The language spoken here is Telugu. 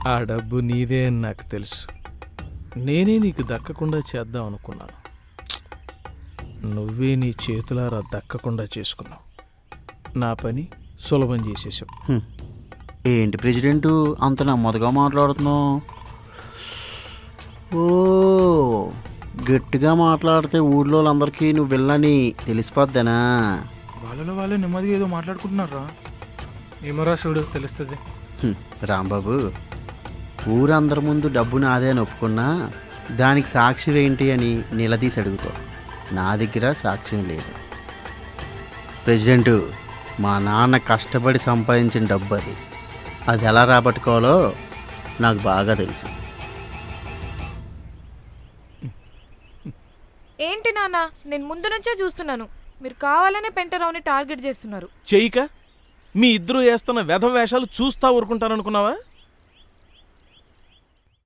ఆ డబ్బు నీదే అని నాకు తెలుసు. నేనే నీకు దక్కకుండా చేద్దాం అనుకున్నాను. నువ్వే నీ చేతులారా దక్కకుండా చేసుకున్నావు. నా పని సులభం చేసేసావు. ఏంటి ప్రెసిడెంటు అంత నెమ్మదిగా మాట్లాడుతున్నావు? ఓ గట్టిగా మాట్లాడితే ఊళ్ళో వాళ్ళందరికీ నువ్వు వెళ్ళని తెలిసిపోద్దానా? వాళ్ళలో వాళ్ళే నెమ్మదిగా ఏదో మాట్లాడుకుంటున్నారా? ఏమరా చూడు తెలుస్తుంది. రాంబాబు, ఊరందరి ముందు డబ్బు నాదే అని ఒప్పుకున్నా దానికి సాక్షి ఏంటి అని నిలదీసి అడుగుతావు. నా దగ్గర సాక్ష్యం లేదు. ప్రెసిడెంటు, మా నాన్న కష్టపడి సంపాదించిన డబ్బు అది ఎలా రాబట్టుకోవాలో నాకు బాగా తెలుసు. ఏంటి నాన్న, నేను ముందు నుంచే చూస్తున్నాను. మీరు కావాలనే పెంటరావుని టార్గెట్ చేస్తున్నారు. చెయ్యిక మీ ఇద్దరు వేస్తున్న వెధ వేషాలు చూస్తా ఊరుకుంటాననుకున్నావా?